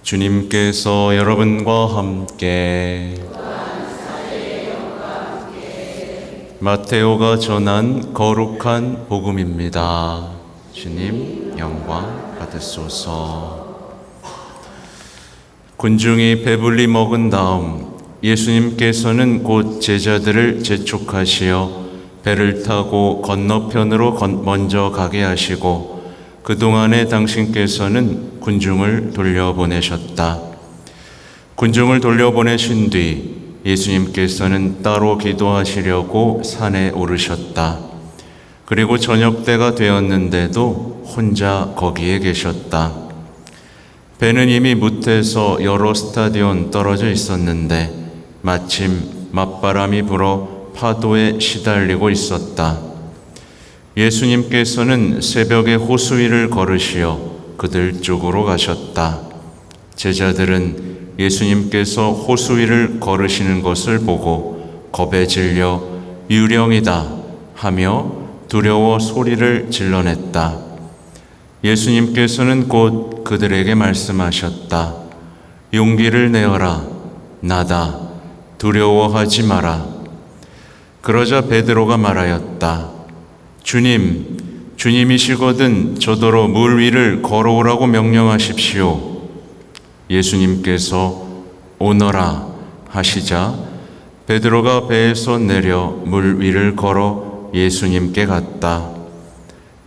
주님께서 여러분과 함께 마테오가 전한 거룩한 복음입니다. 주님 영광 받으소서. 군중이 배불리 먹은 다음 예수님께서는 곧 제자들을 재촉하시어 배를 타고 건너편으로 먼저 가게 하시고 그동안에 당신께서는 군중을 돌려보내셨다. 군중을 돌려보내신 뒤 예수님께서는 따로 기도하시려고 산에 오르셨다. 그리고 저녁 때가 되었는데도 혼자 거기에 계셨다. 배는 이미 무태에서 여러 스타디온 떨어져 있었는데 마침 맞바람이 불어 파도에 시달리고 있었다. 예수님께서는 새벽에 호수 위를 걸으시어 그들 쪽으로 가셨다. 제자들은 예수님께서 호수 위를 걸으시는 것을 보고 겁에 질려 유령이다 하며 두려워 소리를 질러냈다. 예수님께서는 곧 그들에게 말씀하셨다. 용기를 내어라. 나다. 두려워하지 마라. 그러자 베드로가 말하였다. 주님이시거든 저더러 물 위를 걸어오라고 명령하십시오. 예수님께서 오너라 하시자 베드로가 배에서 내려 물 위를 걸어 예수님께 갔다.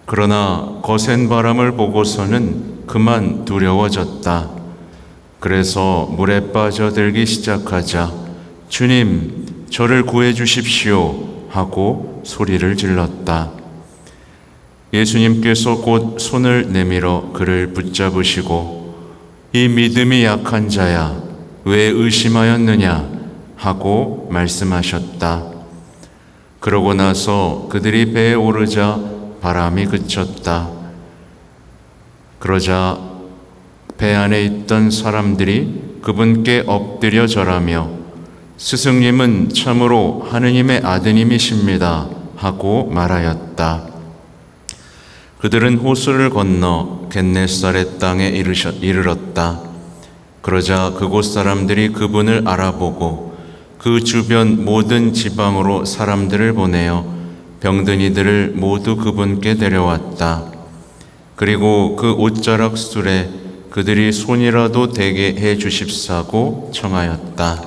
그러나 거센 바람을 보고서는 그만 두려워졌다. 그래서 물에 빠져들기 시작하자 주님, 저를 구해 주십시오 하고 소리를 질렀다. 예수님께서 곧 손을 내밀어 그를 붙잡으시고 이 믿음이 약한 자야, 왜 의심하였느냐 하고 말씀하셨다. 그러고 나서 그들이 배에 오르자 바람이 그쳤다. 그러자 배 안에 있던 사람들이 그분께 엎드려 절하며 스승님은 참으로 하느님의 아드님이십니다 하고 말하였다. 그들은 호수를 건너 겟네사렛 땅에 이르렀다. 그러자 그곳 사람들이 그분을 알아보고 그 주변 모든 지방으로 사람들을 보내어 병든 이들을 모두 그분께 데려왔다. 그리고 그 옷자락 술에 그들이 손이라도 대게 해 주십사고 청하였다.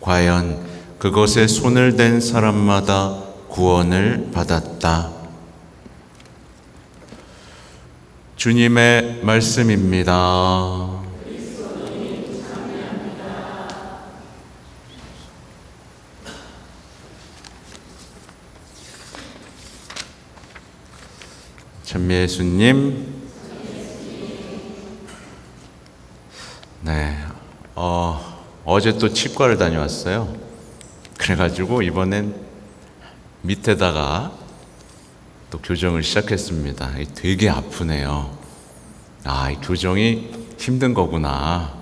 과연 그것에 손을 댄 사람마다 구원을 받았다. 주님의 말씀입니다. 전미예수님, 네, 어제 또 치과를 다녀왔어요. 그래가지고 이번엔 밑에다가 또 교정을 시작했습니다. 되게 아프네요. 이 교정이 힘든 거구나.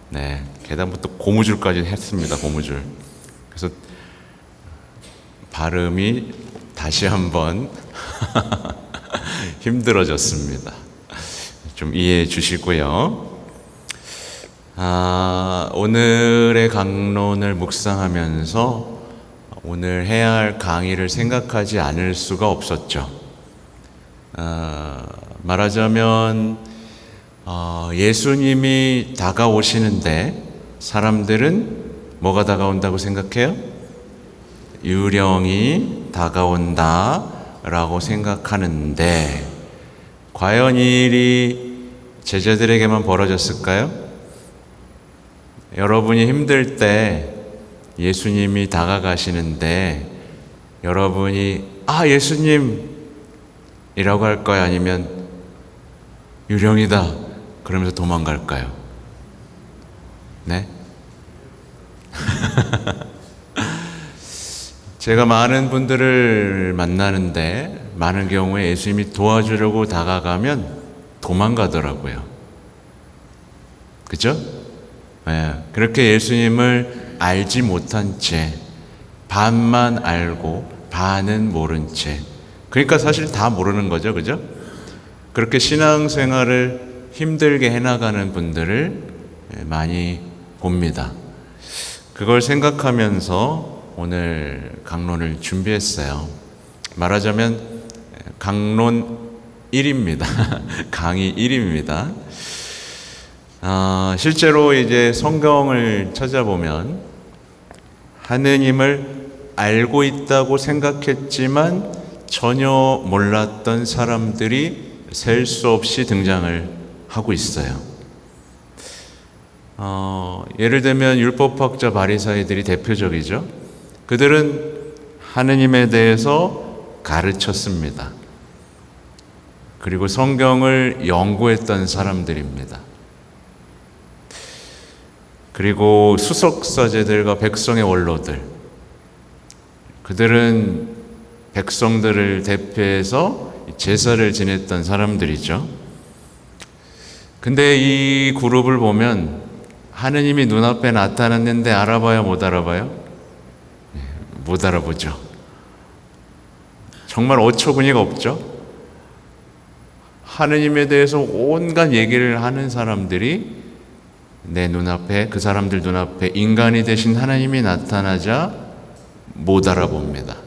네, 게다부터 고무줄까지 했습니다. 고무줄. 그래서 발음이 다시 한번 힘들어졌습니다. 좀 이해해 주시고요. 오늘의 강론을 묵상하면서 오늘 해야 할 강의를 생각하지 않을 수가 없었죠. 말하자면 예수님이 다가오시는데 사람들은 뭐가 다가온다고 생각해요? 유령이 다가온다 라고 생각하는데 과연 이 일이 제자들에게만 벌어졌을까요? 여러분이 힘들 때 예수님이 다가가시는데 여러분이 예수님 이라고 할까요? 아니면 유령이다 그러면서 도망갈까요? 네? 제가 많은 분들을 만나는데 많은 경우에 예수님이 도와주려고 다가가면 도망가더라고요. 그죠? 네. 그렇게 예수님을 알지 못한 채 반만 알고 반은 모른 채, 그러니까 사실 다 모르는 거죠. 그죠? 그렇게 신앙생활을 힘들게 해나가는 분들을 많이 봅니다. 그걸 생각하면서 오늘 강론을 준비했어요. 말하자면 강론 1입니다. 강의 1입니다. 실제로 이제 성경을 찾아보면 하느님을 알고 있다고 생각했지만 전혀 몰랐던 사람들이 셀 수 없이 등장을 하고 있어요. 예를 들면 율법학자 바리사이들이 대표적이죠. 그들은 하느님에 대해서 가르쳤습니다. 그리고 성경을 연구했던 사람들입니다. 그리고 수석사제들과 백성의 원로들, 그들은 백성들을 대표해서 제사를 지냈던 사람들이죠. 근데 이 그룹을 보면 하느님이 눈앞에 나타났는데 알아봐요, 못 알아봐요? 못 알아보죠. 정말 어처구니가 없죠. 하느님에 대해서 온갖 얘기를 하는 사람들이 내 눈앞에, 그 사람들 눈앞에 인간이 되신 하나님이 나타나자 못 알아봅니다.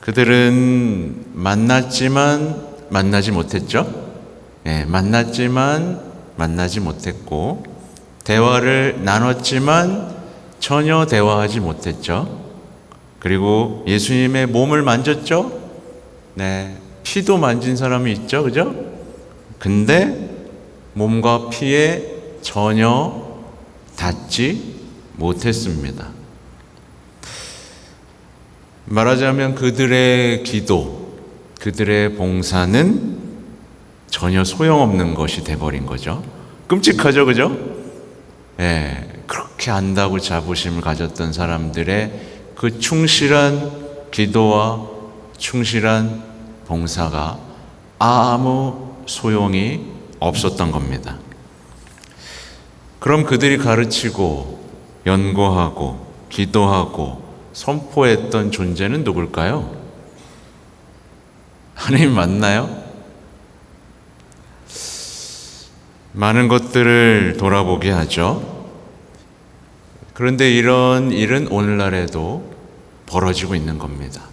그들은 만났지만 만나지 못했죠. 만났지만 만나지 못했고, 대화를 나눴지만 전혀 대화하지 못했죠. 그리고 예수님의 몸을 만졌죠. 피도 만진 사람이 있죠, 그죠? 근데 몸과 피에 전혀 닿지 못했습니다. 말하자면 그들의 기도, 그들의 봉사는 전혀 소용없는 것이 돼버린 거죠. 끔찍하죠, 그죠? 그렇게 안다고 자부심을 가졌던 사람들의 그 충실한 기도와 충실한 봉사가 아무 소용이 없었던 겁니다. 그럼 그들이 가르치고 연구하고 기도하고 선포했던 존재는 누굴까요? 하나님 맞나요? 많은 것들을 돌아보게 하죠. 그런데 이런 일은 오늘날에도 벌어지고 있는 겁니다.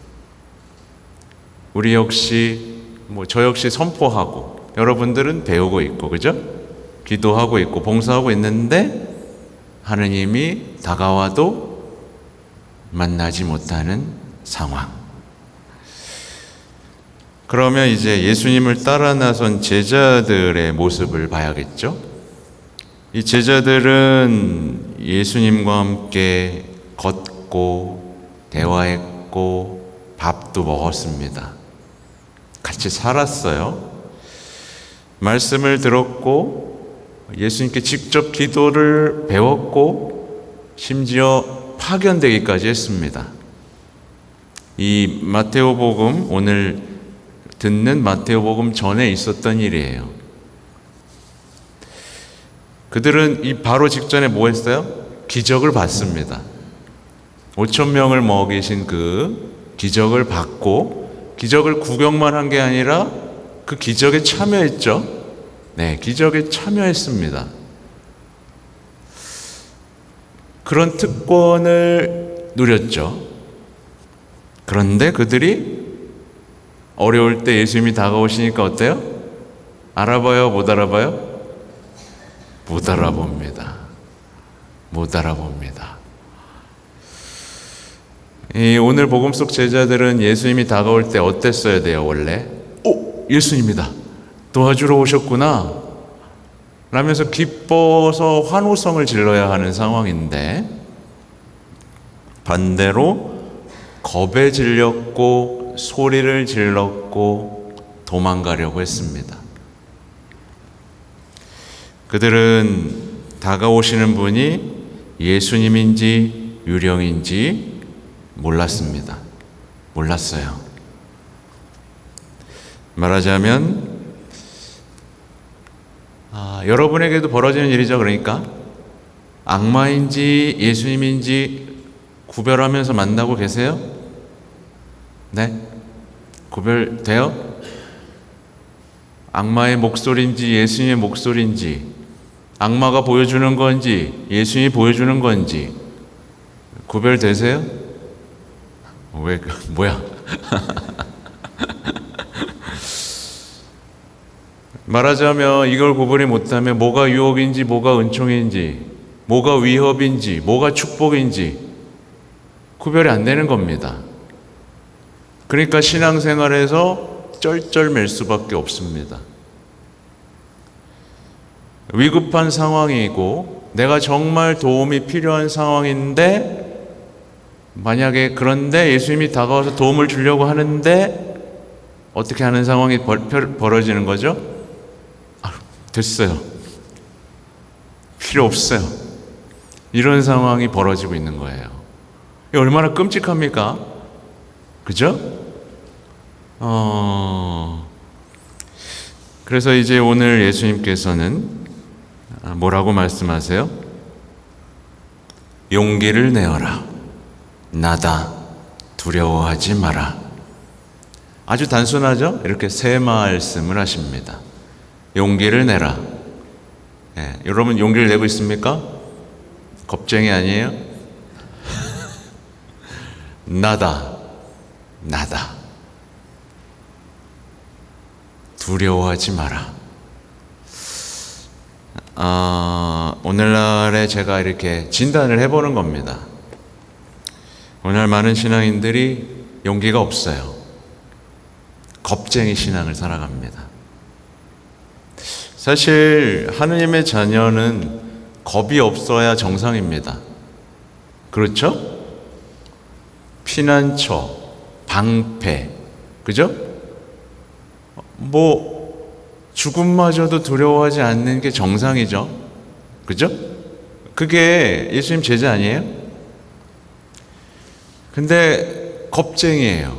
우리 역시 저 역시 선포하고 여러분들은 배우고 있고, 그죠? 기도하고 있고 봉사하고 있는데 하느님이 다가와도 만나지 못하는 상황. 그러면 이제 예수님을 따라 나선 제자들의 모습을 봐야겠죠? 이 제자들은 예수님과 함께 걷고 대화했고 밥도 먹었습니다. 같이 살았어요. 말씀을 들었고 예수님께 직접 기도를 배웠고 심지어 파견되기까지 했습니다. 이 마테오복음, 오늘 듣는 마테오복음 전에 있었던 일이에요. 그들은 이 바로 직전에 뭐 했어요? 기적을 봤습니다. 5,000명을 먹이신 그 기적을 봤고, 기적을 구경만 한 게 아니라 그 기적에 참여했죠. 기적에 참여했습니다. 그런 특권을 누렸죠. 그런데 그들이 어려울 때 예수님이 다가오시니까 어때요? 알아봐요, 못 알아봐요? 못 알아봅니다. 못 알아봅니다. 오늘 복음 속 제자들은 예수님이 다가올 때 어땠어야 돼요, 원래? 예수님이다. 도와주러 오셨구나. 라면서 기뻐서 환호성을 질러야 하는 상황인데, 반대로 겁에 질렸고 소리를 질렀고 도망가려고 했습니다. 그들은 다가오시는 분이 예수님인지 유령인지 몰랐습니다. 몰랐어요. 말하자면 여러분에게도 벌어지는 일이죠. 그러니까 악마인지 예수님인지 구별하면서 만나고 계세요? 네? 구별돼요? 악마의 목소리인지 예수님의 목소리인지, 악마가 보여주는 건지 예수님이 보여주는 건지 구별되세요? 왜, 뭐야? 말하자면 이걸 구분이 못하면 뭐가 유혹인지 뭐가 은총인지, 뭐가 위협인지 뭐가 축복인지 구별이 안 되는 겁니다. 그러니까 신앙생활에서 쩔쩔맬 수밖에 없습니다. 위급한 상황이고 내가 정말 도움이 필요한 상황인데, 만약에 그런데 예수님이 다가와서 도움을 주려고 하는데 어떻게 하는 상황이 벌어지는 거죠? 됐어요. 필요 없어요. 이런 상황이 벌어지고 있는 거예요. 이게 얼마나 끔찍합니까? 그죠? 그래서 이제 오늘 예수님께서는 뭐라고 말씀하세요? 용기를 내어라. 나다. 두려워하지 마라. 아주 단순하죠? 이렇게 세 말씀을 하십니다. 용기를 내라. 여러분 용기를 내고 있습니까? 겁쟁이 아니에요? 나다. 두려워하지 마라. 오늘날에 제가 이렇게 진단을 해보는 겁니다. 오늘 많은 신앙인들이 용기가 없어요. 겁쟁이 신앙을 살아갑니다. 사실 하느님의 자녀는 겁이 없어야 정상입니다. 그렇죠? 피난처, 방패, 그죠? 죽음마저도 두려워하지 않는 게 정상이죠. 그죠? 그게 예수님 제자 아니에요? 근데 겁쟁이에요.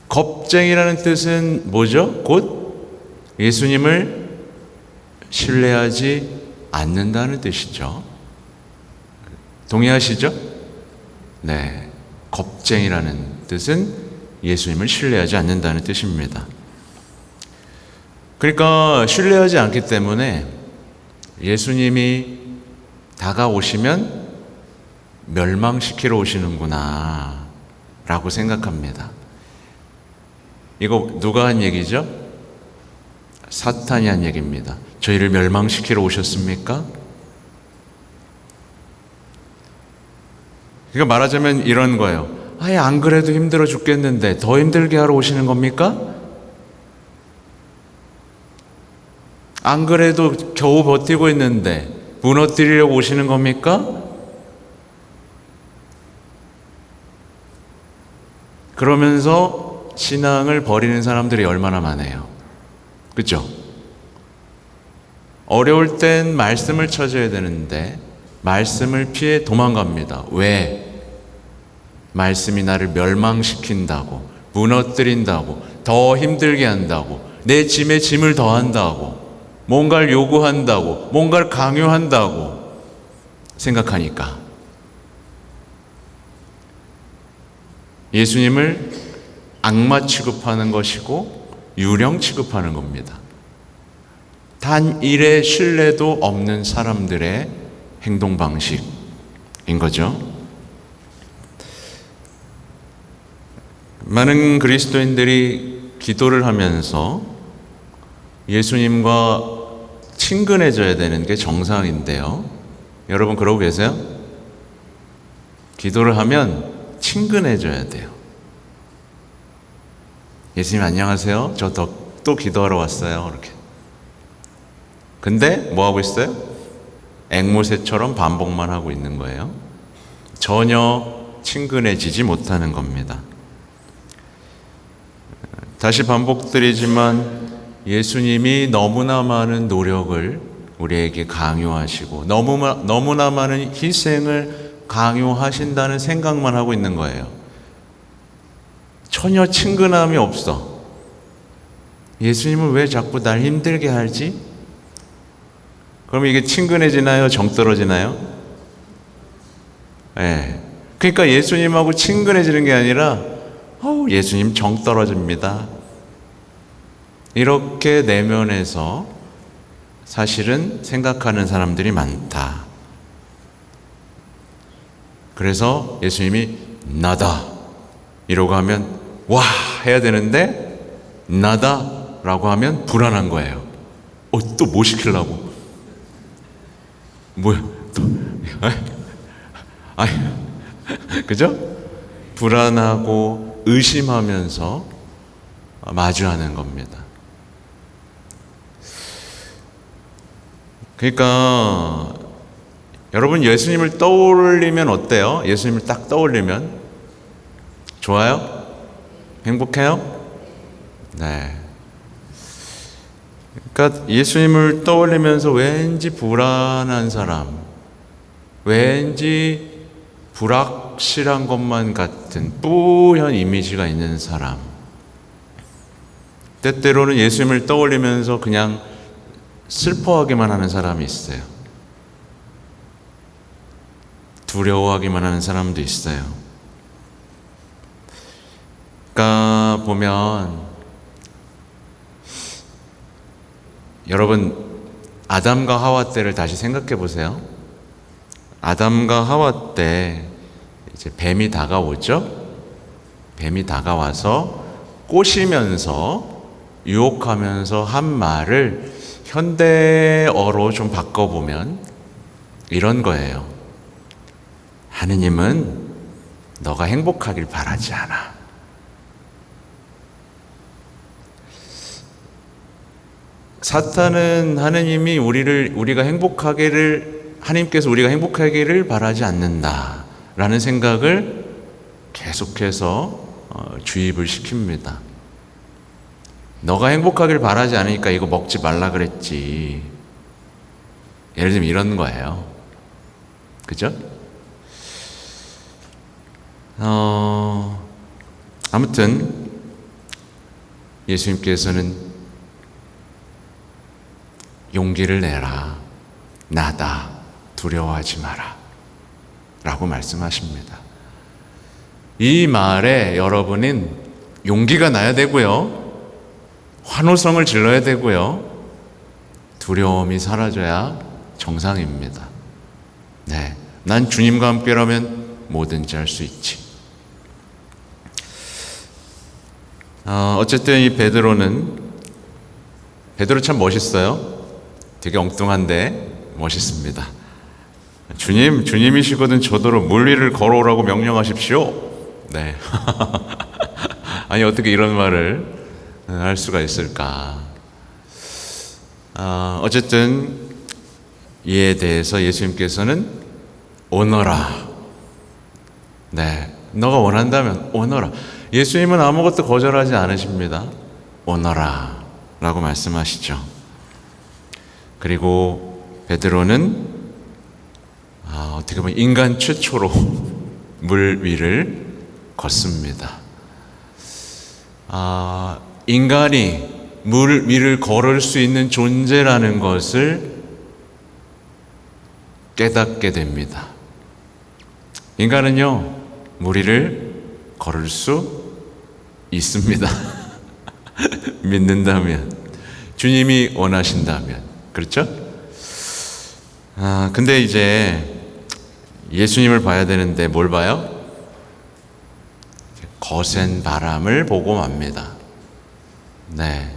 겁쟁이라는 뜻은 뭐죠? 곧 예수님을 신뢰하지 않는다는 뜻이죠. 동의하시죠? 네. 겁쟁이라는 뜻은 예수님을 신뢰하지 않는다는 뜻입니다. 그러니까 신뢰하지 않기 때문에 예수님이 다가오시면 멸망시키러 오시는구나 라고 생각합니다. 이거 누가 한 얘기죠? 사탄이 한 얘기입니다. 저희를 멸망시키러 오셨습니까? 그러니까 말하자면 이런 거예요. 아예 안 그래도 힘들어 죽겠는데 더 힘들게 하러 오시는 겁니까? 안 그래도 겨우 버티고 있는데 무너뜨리려고 오시는 겁니까? 그러면서 신앙을 버리는 사람들이 얼마나 많아요. 그렇죠? 어려울 땐 말씀을 찾아야 되는데 말씀을 피해 도망갑니다. 왜? 말씀이 나를 멸망시킨다고, 무너뜨린다고, 더 힘들게 한다고, 내 짐에 짐을 더한다고, 뭔가를 요구한다고, 뭔가를 강요한다고 생각하니까 예수님을 악마 취급하는 것이고 유령 취급하는 겁니다. 단 일의 신뢰도 없는 사람들의 행동 방식인 거죠. 많은 그리스도인들이 기도를 하면서 예수님과 친근해져야 되는 게 정상인데요. 여러분 그러고 계세요? 기도를 하면 친근해져야 돼요. 예수님 안녕하세요. 저 또 기도하러 왔어요. 이렇게. 근데 뭐 하고 있어요? 앵무새처럼 반복만 하고 있는 거예요. 전혀 친근해지지 못하는 겁니다. 다시 반복드리지만 예수님이 너무나 많은 노력을 우리에게 강요하시고 너무나 많은 희생을 강요하신다는 생각만 하고 있는 거예요. 전혀 친근함이 없어. 예수님은 왜 자꾸 날 힘들게 하지? 그럼 이게 친근해지나요? 정 떨어지나요? 네. 그러니까 예수님하고 친근해지는 게 아니라 예수님 정 떨어집니다. 이렇게 내면에서 사실은 생각하는 사람들이 많다. 그래서 예수님이 나다 이러고 하면 와 해야 되는데 나다 라고 하면 불안한 거예요. 또 뭐 시키려고? 뭐야 또? 아니, 그죠? 불안하고 의심하면서 마주하는 겁니다. 그러니까 여러분 예수님을 떠올리면 어때요? 예수님을 딱 떠올리면 좋아요? 행복해요? 네. 그러니까 예수님을 떠올리면서 왠지 불안한 사람, 왠지 불확실한 것만 같은 뿌연 이미지가 있는 사람, 때때로는 예수님을 떠올리면서 그냥 슬퍼하기만 하는 사람이 있어요. 두려워하기만 하는 사람도 있어요. 그러니까 보면 여러분 아담과 하와 때를 다시 생각해 보세요. 아담과 하와 때 이제 뱀이 다가오죠. 뱀이 다가와서 꼬시면서 유혹하면서 한 말을 현대어로 좀 바꿔보면 이런 거예요. 하느님은 너가 행복하길 바라지 않아. 사탄은 하느님이 하나님께서 우리가 행복하기를 바라지 않는다라는 생각을 계속해서 주입을 시킵니다. 너가 행복하길 바라지 않으니까 이거 먹지 말라 그랬지. 예를 들면 이런 거예요. 그죠? 아무튼 예수님께서는 용기를 내라. 나다. 두려워하지 마라. 라고 말씀하십니다. 이 말에 여러분은 용기가 나야 되고요. 환호성을 질러야 되고요. 두려움이 사라져야 정상입니다. 네, 난 주님과 함께라면 뭐든지 할 수 있지. 어쨌든 이 베드로 참 멋있어요. 되게 엉뚱한데 멋있습니다. 주님이시거든 저더러 물 위를 걸어오라고 명령하십시오. 네. 아니 어떻게 이런 말을 할 수가 있을까? 어쨌든 이에 대해서 예수님께서는 오너라. 네, 너가 원한다면 오너라. 예수님은 아무것도 거절하지 않으십니다. 오너라 라고 말씀하시죠. 그리고 베드로는 어떻게 보면 인간 최초로 물 위를 걷습니다. 인간이 물 위를 걸을 수 있는 존재라는 것을 깨닫게 됩니다. 인간은요, 물 위를 걸을 수 있습니다. 믿는다면, 주님이 원하신다면, 그렇죠? 근데 이제 예수님을 봐야 되는데 뭘 봐요? 거센 바람을 보고 맙니다. 네.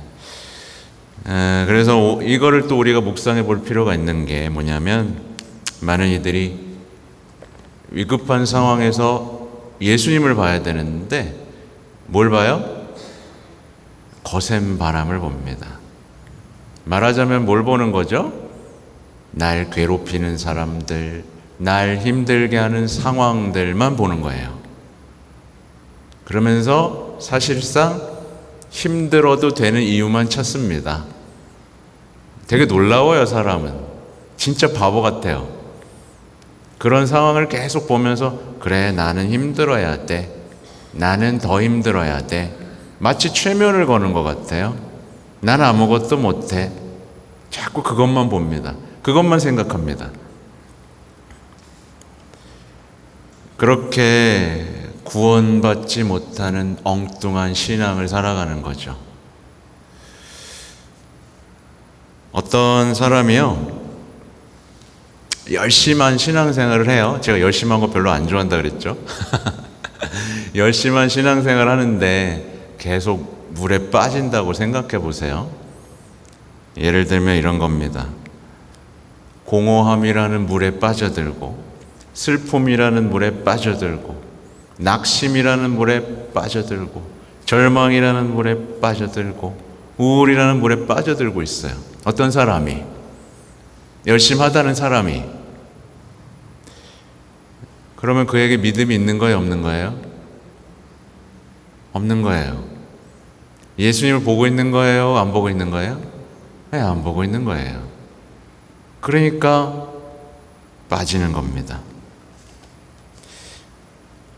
그래서 이거를 또 우리가 묵상해 볼 필요가 있는 게 뭐냐면, 많은 이들이 위급한 상황에서 예수님을 봐야 되는데 뭘 봐요? 거센 바람을 봅니다. 말하자면 뭘 보는 거죠? 날 괴롭히는 사람들, 날 힘들게 하는 상황들만 보는 거예요. 그러면서 사실상 힘들어도 되는 이유만 찾습니다. 되게 놀라워요, 사람은. 진짜 바보 같아요. 그런 상황을 계속 보면서 그래, 나는 힘들어야 돼. 나는 더 힘들어야 돼. 마치 최면을 거는 것 같아요. 난 아무것도 못해. 자꾸 그것만 봅니다. 그것만 생각합니다. 그렇게 구원받지 못하는 엉뚱한 신앙을 살아가는 거죠. 어떤 사람이요, 열심한 신앙생활을 해요. 제가 열심한 거 별로 안 좋아한다 그랬죠. 열심한 신앙생활을 하는데 계속 물에 빠진다고 생각해 보세요. 예를 들면 이런 겁니다. 공허함이라는 물에 빠져들고, 슬픔이라는 물에 빠져들고, 낙심이라는 물에 빠져들고, 절망이라는 물에 빠져들고, 우울이라는 물에 빠져들고 있어요. 어떤 사람이, 열심히 하다는 사람이. 그러면 그에게 믿음이 있는 거예요, 없는 거예요? 없는 거예요. 예수님을 보고 있는 거예요, 안 보고 있는 거예요? 네, 안 보고 있는 거예요. 그러니까 빠지는 겁니다.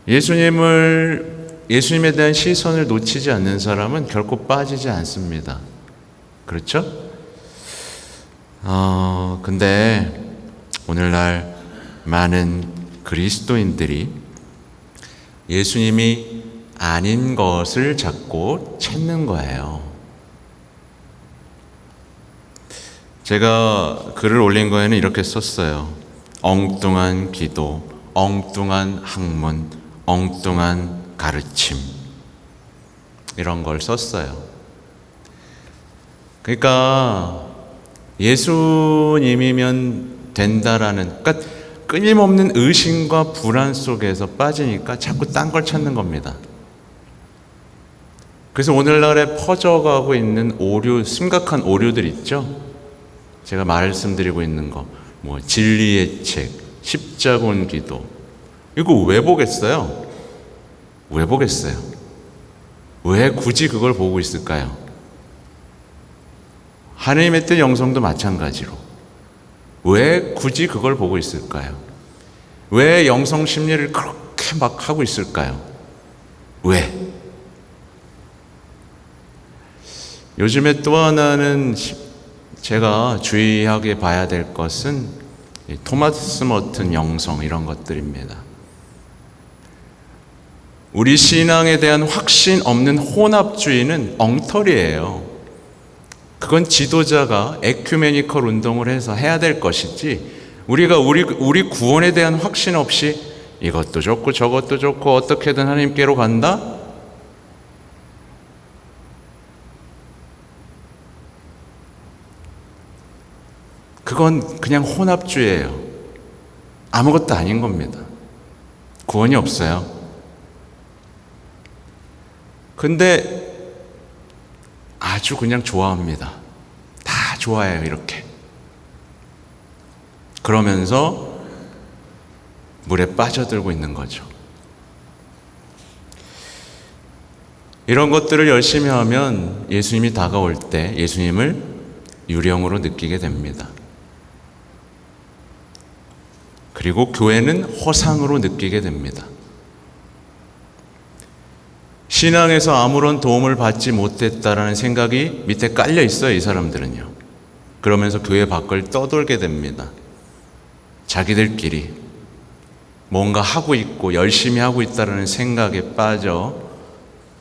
예수님에 대한 시선을 놓치지 않는 사람은 결코 빠지지 않습니다. 그렇죠? 근데 오늘날 많은 그리스도인들이 예수님이 아닌 것을 자꾸 찾는 거예요. 제가 글을 올린 거에는 이렇게 썼어요. 엉뚱한 기도, 엉뚱한 학문, 엉뚱한 가르침, 이런 걸 썼어요. 그러니까 예수님이면 된다라는, 그러니까 끊임없는 의심과 불안 속에서 빠지니까 자꾸 딴 걸 찾는 겁니다. 그래서 오늘날에 퍼져가고 있는 오류, 심각한 오류들 있죠? 제가 말씀드리고 있는 거, 뭐 진리의 책, 십자군 기도, 이거 왜 보겠어요? 왜 보겠어요? 왜 굳이 그걸 보고 있을까요? 하나님의 뜻 영성도 마찬가지로 왜 굳이 그걸 보고 있을까요? 왜 영성 심리를 그렇게 막 하고 있을까요? 왜? 요즘에 또 하나는 제가 주의하게 봐야 될 것은 토마스 머튼 영성, 이런 것들입니다. 우리 신앙에 대한 확신 없는 혼합주의는 엉터리예요. 그건 지도자가 에큐메니컬 운동을 해서 해야 될 것이지, 우리가 우리 구원에 대한 확신 없이 이것도 좋고 저것도 좋고 어떻게든 하나님께로 간다? 그건 그냥 혼합주의예요. 아무것도 아닌 겁니다. 구원이 없어요. 근데 아주 그냥 좋아합니다. 다 좋아해요, 이렇게. 그러면서 물에 빠져들고 있는 거죠. 이런 것들을 열심히 하면 예수님이 다가올 때 예수님을 유령으로 느끼게 됩니다. 그리고 교회는 허상으로 느끼게 됩니다. 신앙에서 아무런 도움을 받지 못했다라는 생각이 밑에 깔려 있어요, 이 사람들은요. 그러면서 교회 밖을 떠돌게 됩니다. 자기들끼리 뭔가 하고 있고 열심히 하고 있다라는 생각에 빠져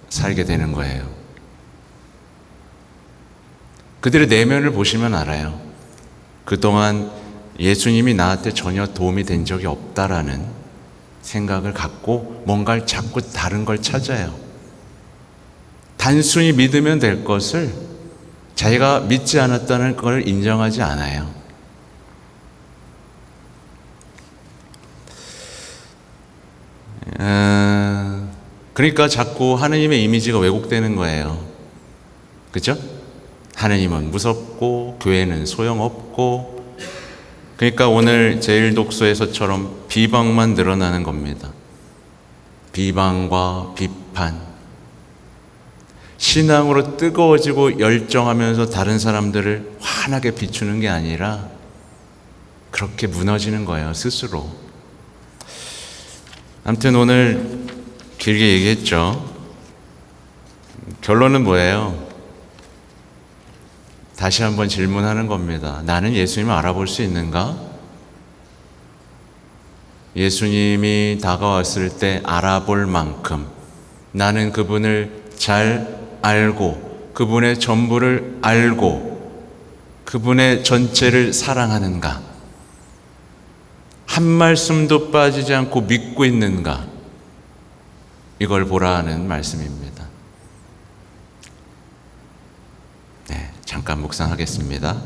살게 되는 거예요. 그들의 내면을 보시면 알아요. 그동안 예수님이 나한테 전혀 도움이 된 적이 없다라는 생각을 갖고 뭔가를 자꾸 다른 걸 찾아요. 단순히 믿으면 될 것을 자기가 믿지 않았다는 걸 인정하지 않아요. 그러니까 자꾸 하느님의 이미지가 왜곡되는 거예요. 그죠? 하느님은 무섭고 교회는 소용없고. 그러니까 오늘 제1독서에서처럼 비방만 늘어나는 겁니다. 비방과 비판. 신앙으로 뜨거워지고 열정하면서 다른 사람들을 환하게 비추는 게 아니라 그렇게 무너지는 거예요, 스스로. 아무튼 오늘 길게 얘기했죠. 결론은 뭐예요? 다시 한번 질문하는 겁니다. 나는 예수님을 알아볼 수 있는가? 예수님이 다가왔을 때 알아볼 만큼 나는 그분을 잘 알고 그분의 전부를 알고 그분의 전체를 사랑하는가? 한 말씀도 빠지지 않고 믿고 있는가? 이걸 보라는 말씀입니다. 네, 잠깐 묵상하겠습니다.